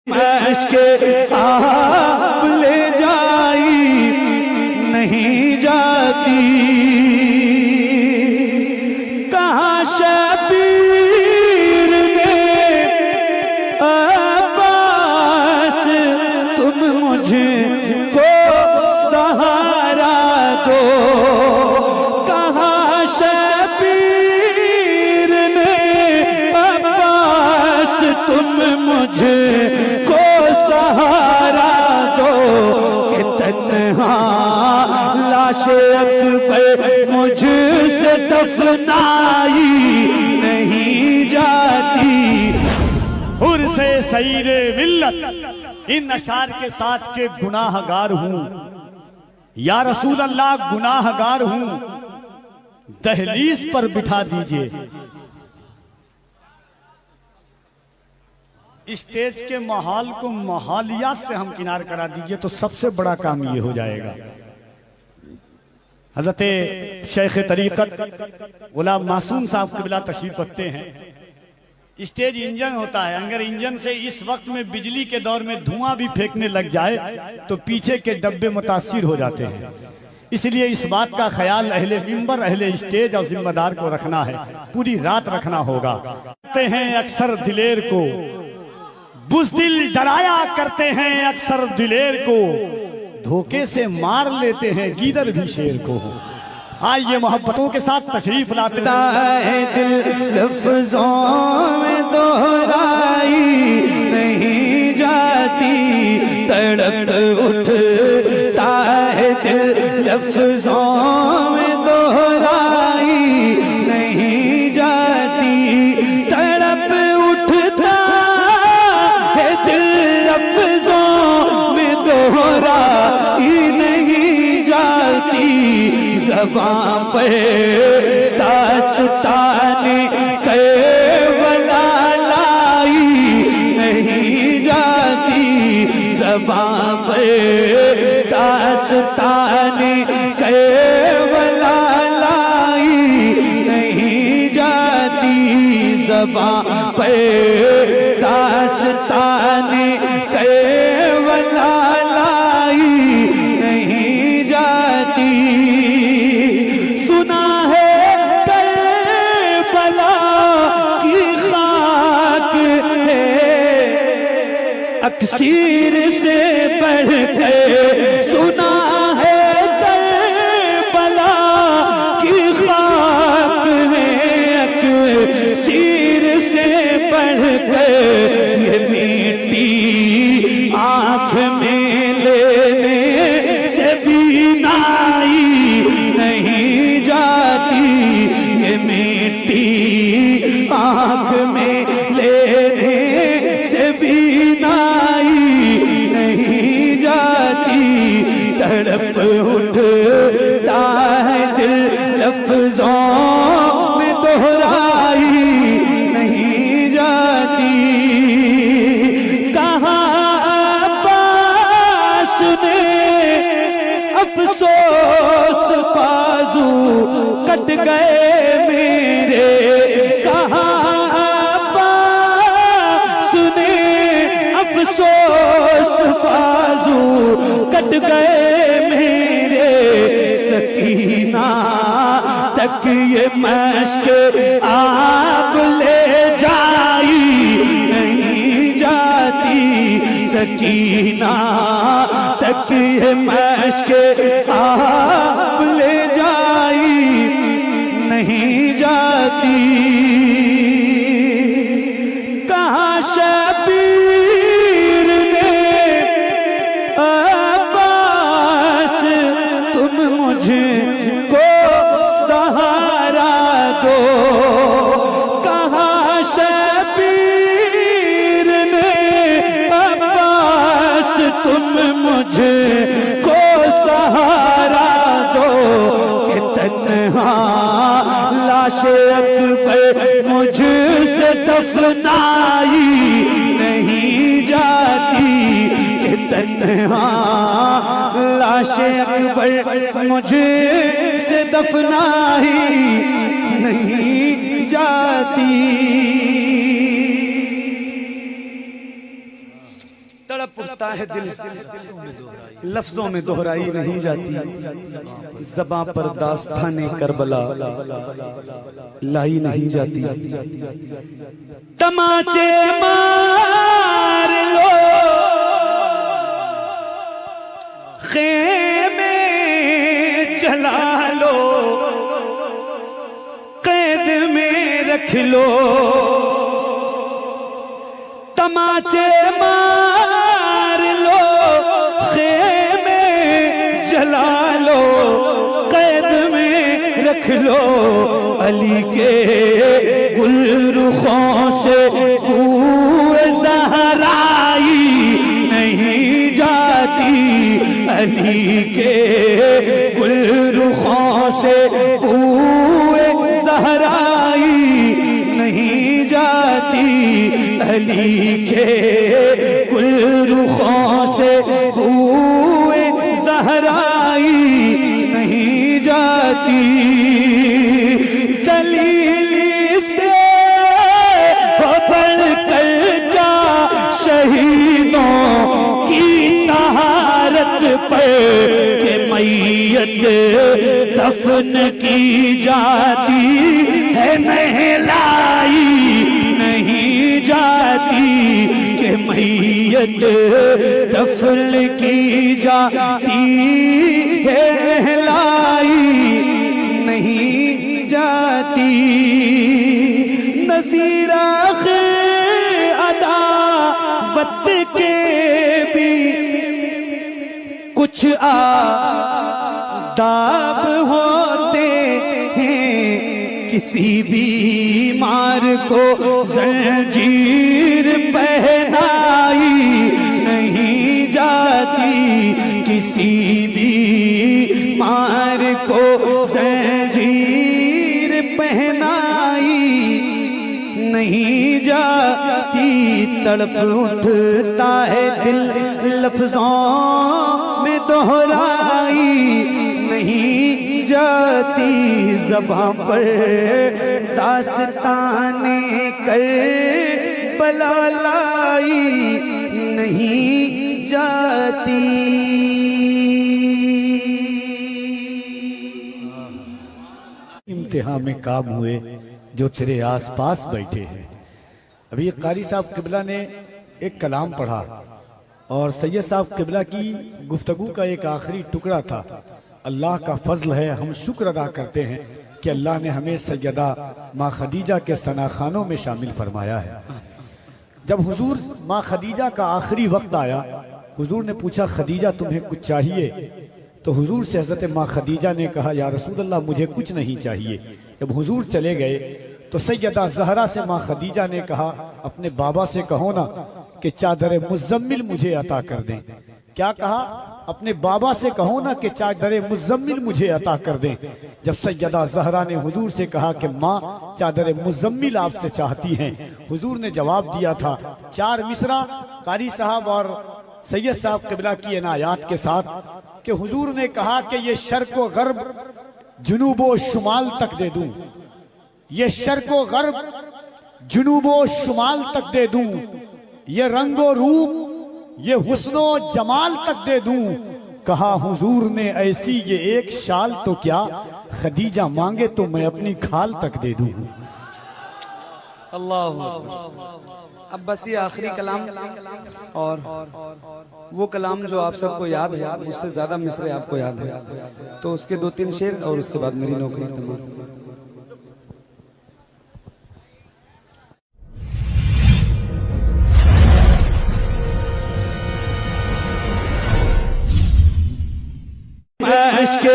عشق آپ لے جائی نہیں جاتی، کہاں شبیر نے عباس تم مجھے کو سہارا دو، کہاں شبیر نے عباس تم مجھے کو سہارا دو، کہ تنہا لاش اکبر مجھ سے دفنائی نہیں جاتی۔ عرس سعید ملت ان اشعار کے ساتھ کہ گناہ گار ہوں یا رسول اللہ، گناہ گار ہوں، دہلیز پر بٹھا دیجئے، اسٹیج کے ماحول کو ماحولیات سے ہم کنار کرا دیجئے تو سب سے بڑا کام یہ ہو جائے گا۔ حضرت شیخ طریقت غلام معصوم صاحب قبلہ تشریف رکھتے ہیں۔ اسٹیج انجن ہوتا ہے، اگر انجن سے اس وقت میں بجلی کے دور میں دھواں بھی پھینکنے لگ جائے تو پیچھے کے ڈبے متاثر ہو جاتے ہیں، اس لیے اس بات کا خیال اہل ممبر، اہل اسٹیج اور ذمہ دار کو رکھنا ہے، پوری رات رکھنا ہوگا۔ کہتے ہیں اکثر دلیر کو بزدل ڈرایا کرتے ہیں، اکثر دلیر کو دھوکے سے مار لیتے ہیں گیدڑ بھی شیر کو۔ آئیے محبتوں کے ساتھ تشریف لاتے ہیں، دل لفظوں میں دہرائی نہیں جاتی، تڑپ اٹھتا ہے دل لفظوں میں دہرائی نہیں جاتی، تڑپ اٹھتا ہے دل لفظوں میں دہرائی نہیں جاتی، زبان پہ داستان کربلا لائی نہیں جاتی، زبان پہ داستان کربلا لائی نہیں جاتی، زبان پہ داستان کربلا لائی نہیں جاتی۔ سنا ہے کربلا کی خاک ہے اکسیر سے بڑھ کر، سنا ہے کربلا کی خاک ہے اکسیر سے بڑھ کر، یہ مٹی آنکھ میں لینے سے بینائی نہیں جاتی، یہ مٹی آنکھ میں لینے سے بینائی نہیں جاتی، تڑپ اٹھتا ہے دل لفظوں میں دہرائی نہیں جاتی، کہاں عباس نے افسوس بازو کٹ گئے میرے، کہاں عباس نے افسوس بازو کٹ گئے میرے، سکینہ تک یہ مشک آپ لے جائی نہیں جاتی، سکینہ تک یہ مشک آپ لے جائی نہیں جاتی، کہاں شبیر نے عباس تم مجھے کو سہارا دو، کہاں شبیر نے عباس تم مجھے کو سہارا دو، کہ تنہا لاش اکبر مجھ سے دفنائی نہیں جاتی، کہ تنہا لاش اکبر مجھ سے دفنائی نہیں جاتی۔ تڑپ اٹھتا ہے دل، لفظوں میں دہرائی نہیں جاتی، زباں پر داستان کربلا لائی نہیں جاتی۔ تماچے مار لو، خیمے جلا لو، قید میں رکھ لو، تماچے مار لو، خیمے جلا لو، قید میں رکھ لو، علی کے گل رخوں سے کوئے زہرائی نہیں جاتی، علی کے گل رخوں سے کوئے زہرائی نہیں جاتی، علی کے گل رخوں سے کوئے زہرائی نہیں جاتی، جلیلی سے بڑھ کر کا شہیدوں کی طہارت پر کہ میت دفن کی جاتی ہے، نہلائی نہیں جاتی، کہ میت دفن کی جاتی ہے، نہلائی نہیں جاتی۔ نذیر آخر عداوت کے بھی کچھ آداب ہوتے ہیں، کسی بیمار کو زنجیر پہنائی نہیں جاتی، کسی بیمار کو زنجیر پہنائی نہیں جاتی، تڑپ اٹھتا ہے دل لفظوں میں دہرائی نہیں جاتی، زباں پر داستان کربلا لائی نہیں جاتی۔ امتحان میں کام ہوئے جو تیرے آس پاس بیٹھے ہیں۔ ابھی قاری صاحب قبلہ نے ایک کلام پڑھا اور سید صاحب قبلہ کی گفتگو کا ایک آخری ٹکڑا تھا۔ اللہ کا فضل ہے، ہم شکر ادا کرتے ہیں کہ اللہ نے ہمیں سیدہ ماں خدیجہ کے ثناخانوں میں شامل فرمایا ہے۔ جب حضور ماں خدیجہ کا آخری وقت آیا، حضور نے پوچھا خدیجہ تمہیں کچھ چاہیے؟ تو حضور سے حضرت ماں خدیجہ نے کہا یا رسول اللہ مجھے کچھ نہیں چاہیے۔ جب حضور چلے گئے تو سیدہ زہرا سے ماں خدیجہ نے کہا اپنے بابا سے کہو نا کہ چادر مزمل مجھے عطا کر دیں۔ کیا کہا؟ اپنے بابا سے کہو نا کہ چادر مزمل مجھے عطا کر دیں۔ جب سیدہ زہرا نے حضور سے کہا کہ ماں چادر مزمل آپ سے چاہتی ہیں، حضور نے جواب دیا تھا 4 مصرع قاری صاحب اور سید صاحب قبلہ کی عنایات کے ساتھ کہ حضور نے کہا کہ یہ شرق و غرب جنوب و شمال تک دے دوں، یہ شرق و غرب جنوب و شمال تک دے دوں، یہ رنگ و روپ یہ حسن و جمال تک دے دوں۔ کہا حضور نے ایسی یہ ایک شال تو کیا، خدیجہ مانگے تو میں اپنی کھال تک دے دوں۔ اللہ اب بس یہ آخری کلام اور وہ کلام جو آپ سب کو یاد ہے، اس سے زیادہ مصرے آپ کو یاد ہے، تو اس کے 2-3 شعر اور اس کے بعد میری نوکری تمام۔ عشق